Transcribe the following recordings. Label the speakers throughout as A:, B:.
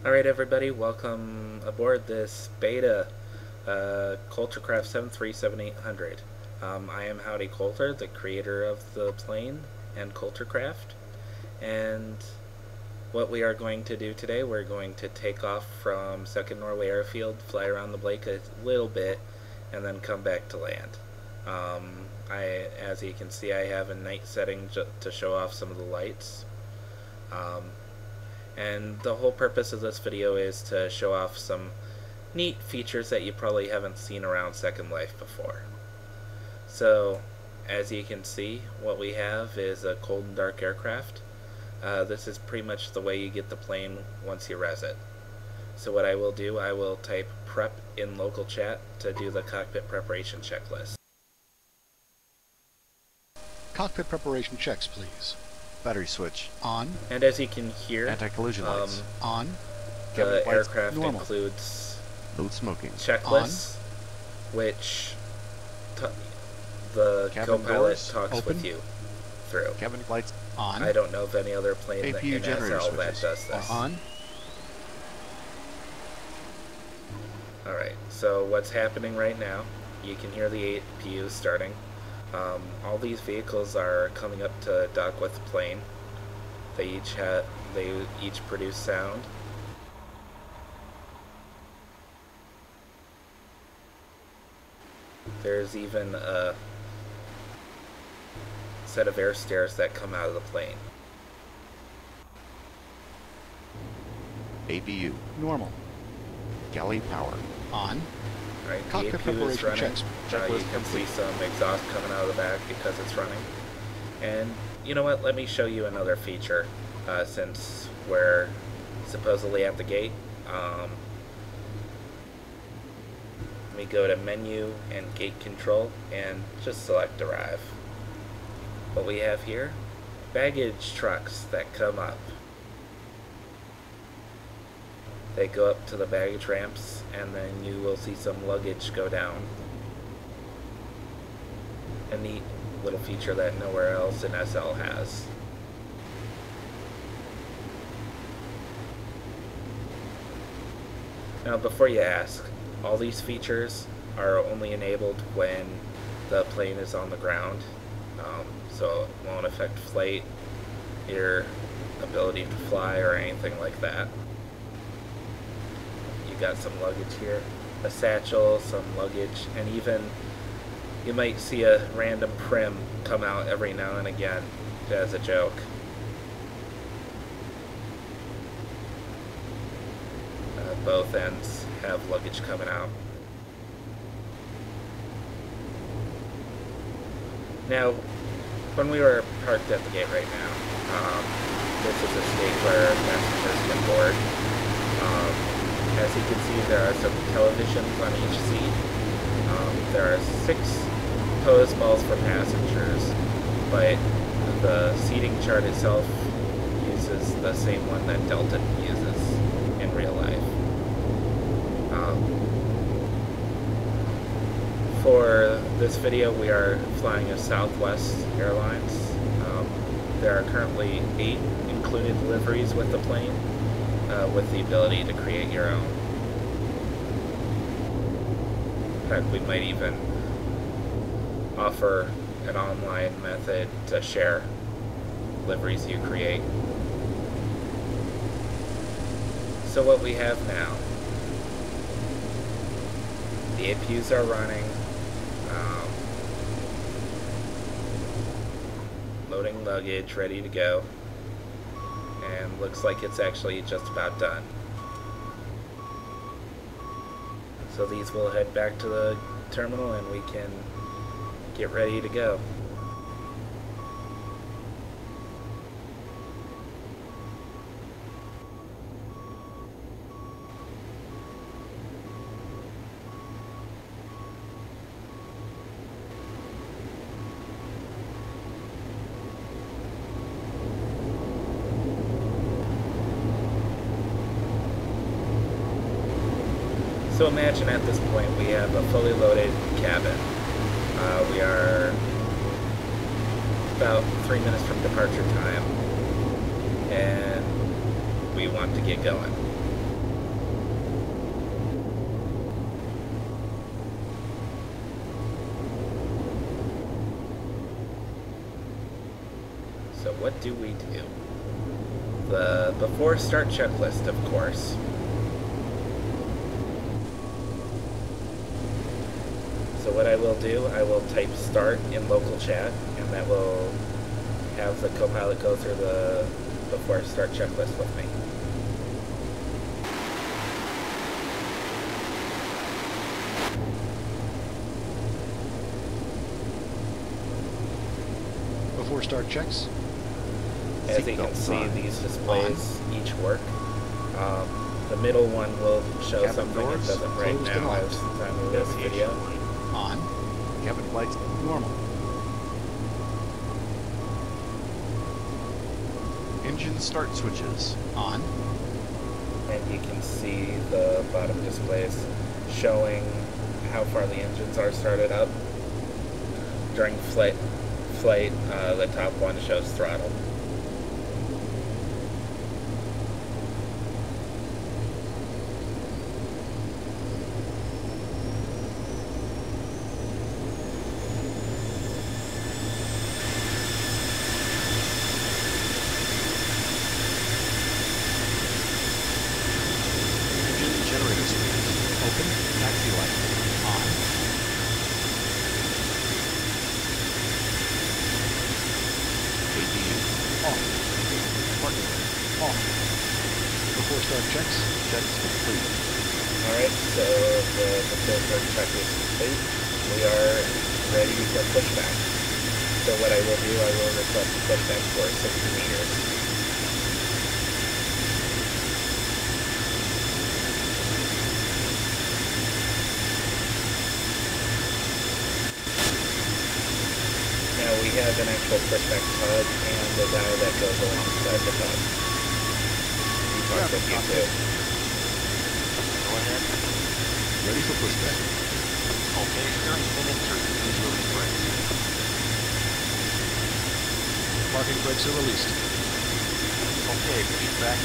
A: Alright everybody, welcome aboard this beta Coltercraft 737-800. I am Howdy Coulter, the creator of the plane and Coltercraft, and what we are going to do today, we're going to take off from 2nd Norway Airfield, fly around the lake a little bit, and then come back to land. As you can see, I have a night setting to show off some of the lights. And the whole purpose of this video is to show off some neat features that you probably haven't seen around Second Life before. So, as you can see, what we have is a cold and dark aircraft. This is pretty much the way you get the plane once you res it. So what I will do, I will type prep in local chat to do the cockpit preparation checklist.
B: Cockpit preparation checks, please.
C: Battery switch
B: On.
A: And as you can hear,
C: anti-collision lights
B: On.
A: the
C: lights
A: aircraft
B: normal.
A: includes
C: load smoking
A: checklists, which the
C: Cabin
A: co-pilot
C: doors
A: talks
B: open.
A: with you through.
C: cabin lights
B: On.
A: I don't know of any other plane
C: APU
A: in
C: generator
A: SL that
C: switches.
A: does this.
B: On.
A: Alright, so what's happening right now, you can hear the APU starting. All these vehicles are coming up to dock with the plane. They each produce sound. There's even a set of air stairs that come out of the plane.
C: APU
B: Normal.
C: galley power
B: On.
A: Right, the
B: Cockpit
A: APU is
B: preparation
A: running.
B: checks.
A: You
C: Checklist
A: can see
C: complete.
A: some exhaust coming out of the back because it's running. And you know what? Let me show you another feature since we're supposedly at the gate. Let me go to menu and gate control and just select arrive. What we have here, baggage trucks that come up. They go up to the baggage ramps, and then you will see some luggage go down. A neat little feature that nowhere else in SL has. Now, before you ask, all these features are only enabled when the plane is on the ground, so it won't affect flight, your ability to fly, or anything like that. Got some luggage here, a satchel, some luggage, and even you might see a random prim come out every now and again as a joke. Both ends have luggage coming out. Now, when we were parked at the gate right now, this is a stage where passengers can board. As you can see, there are some televisions on each seat. There are 6 pose balls for passengers, but the seating chart itself uses the same one that Delta uses in real life. For this video, we are flying a Southwest Airlines. There are currently 8 included deliveries with the plane, with the ability to create your own. In fact, we might even offer an online method to share liveries you create. So what we have now, the APUs are running, loading luggage, ready to go. And looks like it's actually just about done. So these will head back to the terminal and we can get ready to go. So imagine at this point we have a fully loaded cabin. We are about 3 minutes from departure time, and we want to get going. what do we do? The before start checklist, of course. So what I will do, I will type start in local chat, and that will have the co-pilot go through the before start checklist with me.
B: Before start checks.
A: As you can see, these displays each work. The middle one will show
C: Cabin
A: something it
C: doors
A: doesn't right
B: closed
A: now
B: and
A: as the time of this video.
B: On.
C: Cabin lights normal. Engine start switches
B: On.
A: And you can see the bottom displays showing how far the engines are started up. During flight, the top one shows throttle.
B: Engine generator switches. Open. Taxi light. On.
C: ADU
B: Off.
C: parking brake
B: Off. Before start checks.
C: checks complete.
A: Alright, so the filter check is complete. We are ready for pushback. So what I will do, I will request pushback for 60 meters. Now we have an actual pushback tug and the guy that goes alongside the tug. We talked with you too.
C: Go ahead.
B: Ready for pushback.
C: Okay, steering pin insert. Please release brakes.
B: Parking brakes are released.
C: Okay, pushback.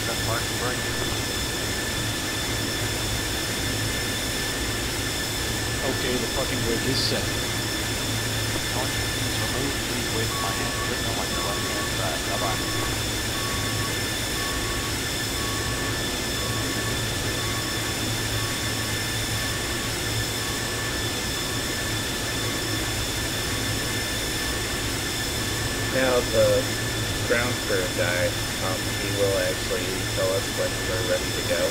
C: Set parking brake.
B: Okay, the parking brake is set.
C: Noise is removed. Please wait for my hand signal on your left-hand side. Bye-bye.
A: Now the ground crew guy, he will actually tell us when we're ready to go.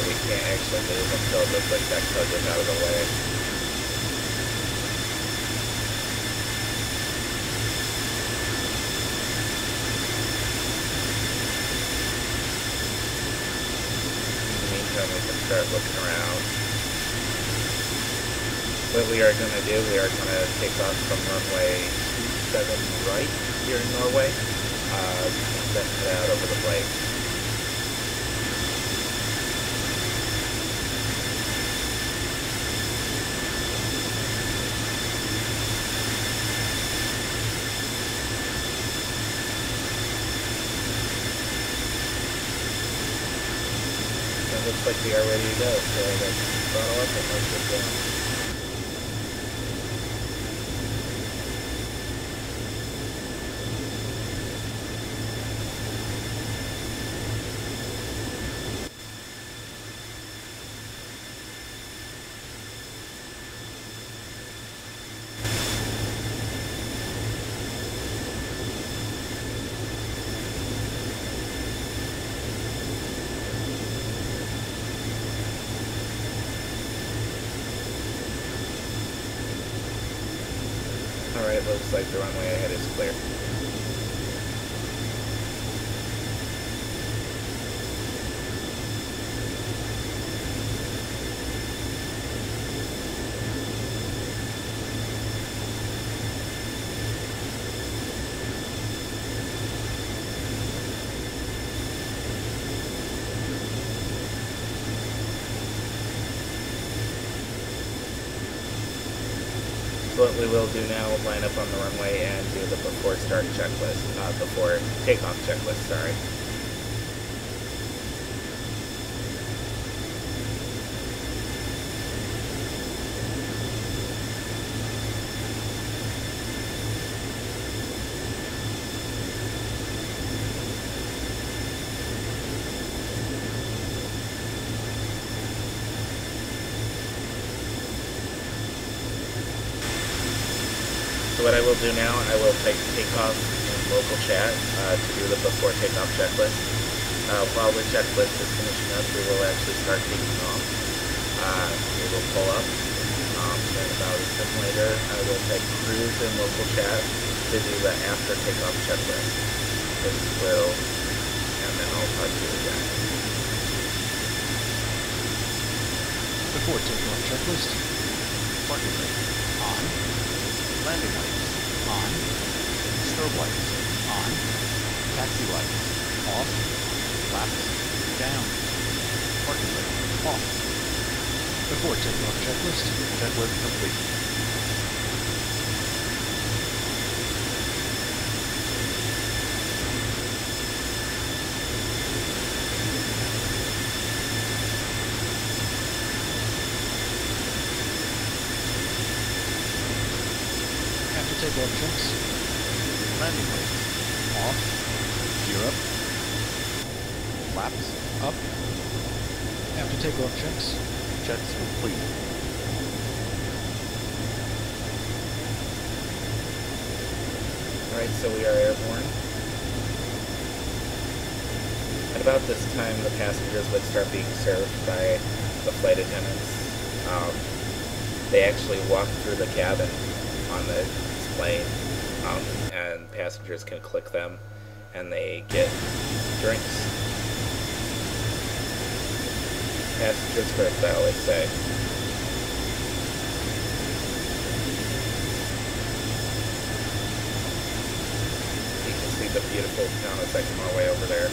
A: We can't actually move until the pushback tug is out of the way. In the meantime, we can start looking around. What we are going to do, we are going to take off from runway 27 right here in Norway, and then head out over the lake. It looks like we are ready to go, so let's throttle up and let's get going. it looks like the runway ahead is clear. So what we will do now, line up on the runway and do the before start checklist, before takeoff checklist, sorry. So what I will do now, I will type takeoff in local chat to do the before takeoff checklist. While the checklist is finishing up, we will actually start taking off. We will pull up. Then about a second later, I will type cruise in local chat to do the after takeoff checklist. This will, and then I'll talk to you again.
B: Before takeoff checklist.
C: Parking brake on. Landing lights on. Strobe lights on. Taxi lights off. Flaps down. Parking brake off.
B: Before takeoff checklist.
C: Checklist complete.
B: After takeoff checks.
C: Landing lights off.
B: Gear up.
C: Flaps
B: Up. After takeoff checks.
C: checks complete.
A: Alright, so we are airborne. At about this time, the passengers would start being served by the flight attendants. They actually walk through the cabin on the plane, and passengers can click them, and they get drinks. Passengers first, I always say. You can see the beautiful town of Sycamore way over there.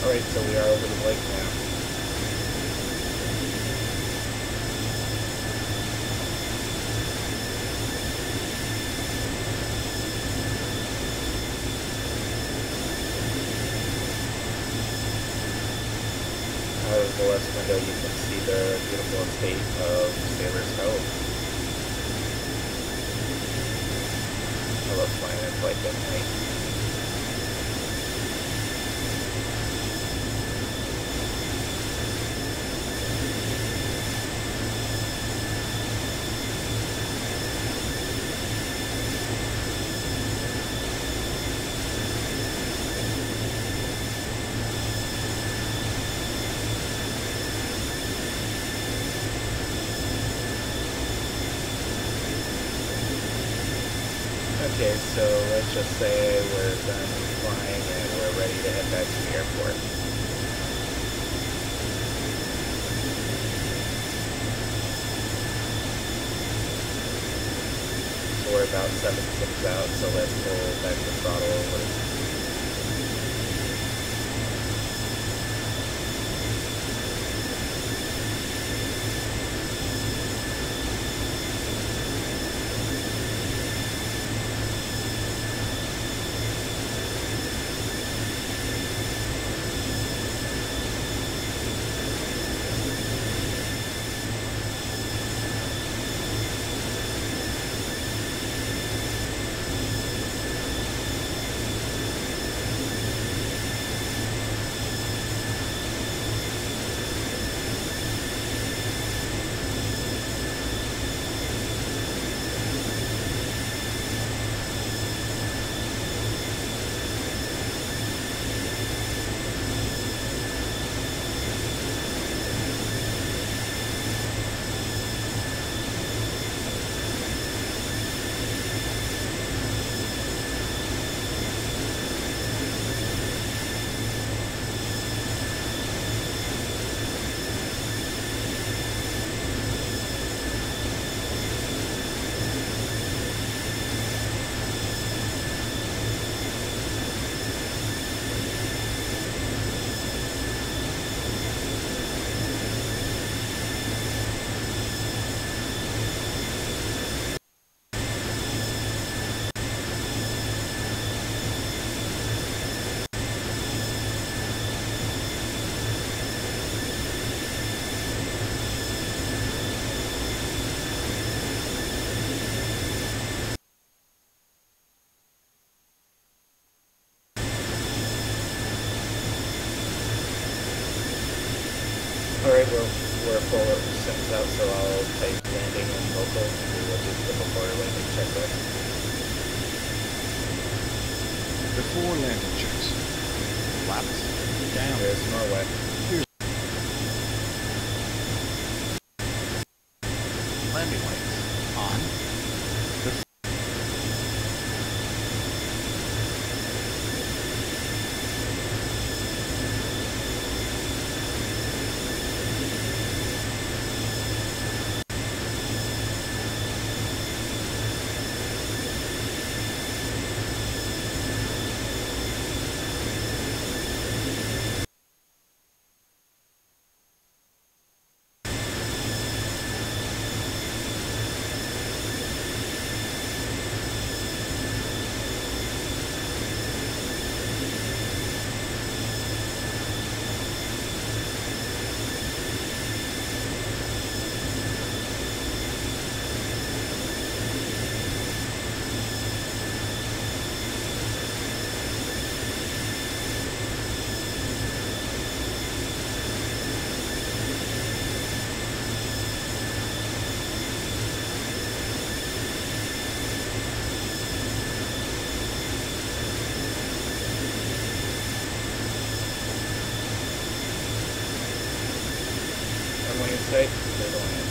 A: Alright, so we are over the lake now. Out of the west window you can see the beautiful estate of Sailor's Cove. I love flying it like at night. Okay, so let's just say we're done flying and we're ready to head back to the airport. So we're about 7 ticks out, so let's pull back the throttle over. Alright, well, we're full of sims out, so I'll type landing and local, and we will do the before landing checklist.
B: Before landing checks.
C: Flaps.
B: Down.
A: There's Norway.
C: Landing lights.
B: On.
A: Runway in sight, clear to land.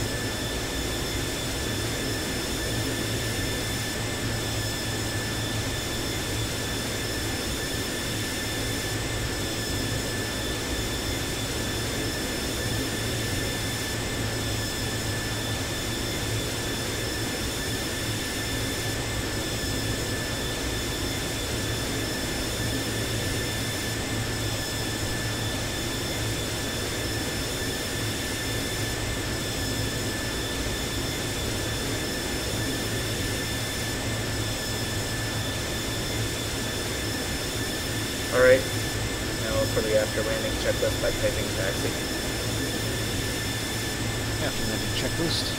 A: Alright, now for the after landing checklist by typing taxi.
B: After landing checklist.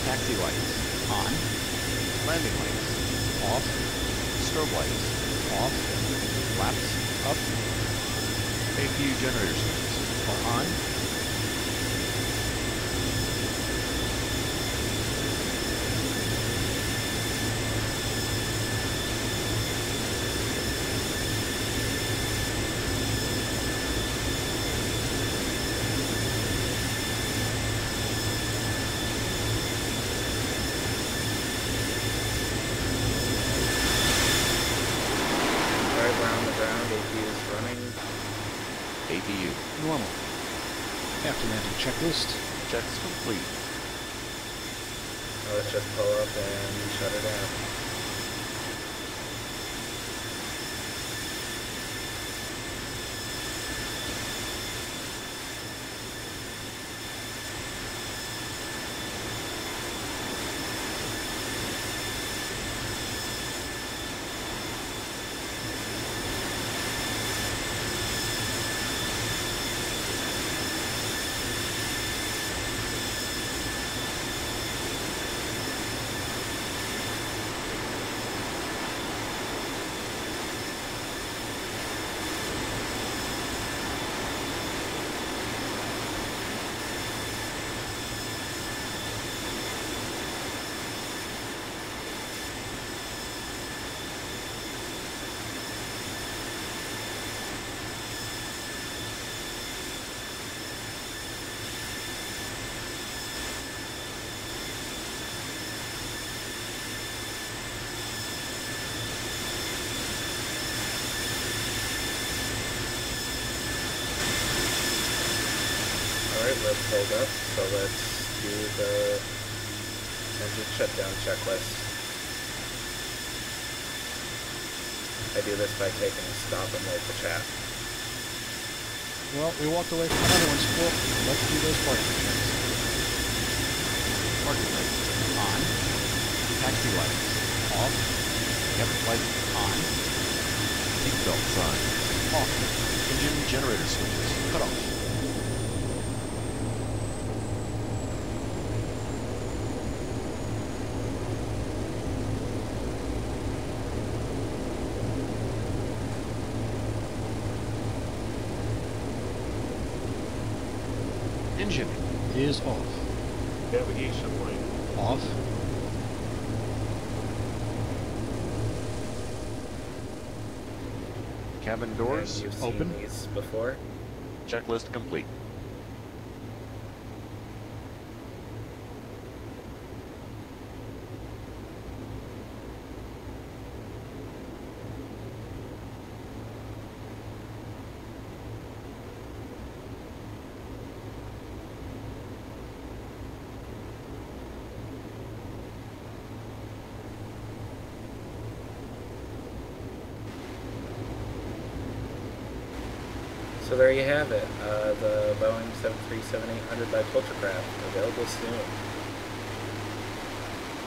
C: Taxi lights.
B: On.
C: Landing lights.
B: Off.
C: Strobe lights.
B: Off.
C: Flaps. Up. APU generator switches.
B: Are on.
A: Alright, we're on the ground, APU is running.
C: APU.
B: Normal. After landing checklist.
C: Checks complete.
A: Now let's just pull up and shut it down. Alright, we're pulled up, so let's do the engine shutdown checklist. I do this by taking a stop and local chat.
B: Well, we walked away from another one, Sport. Let's do those parking checks.
C: Parking lights.
B: On.
C: Taxi lights.
B: Off.
C: Yep, light on. Seatbelt sign. Off. Engine generator switches. Cut off.
B: Engine is off.
D: Navigation light.
B: Off.
C: Cabin
A: And
C: doors
A: you've seen
B: open.
A: these before.
C: checklist complete.
A: So there you have it, the Boeing 737-800 by Coltercraft, available soon.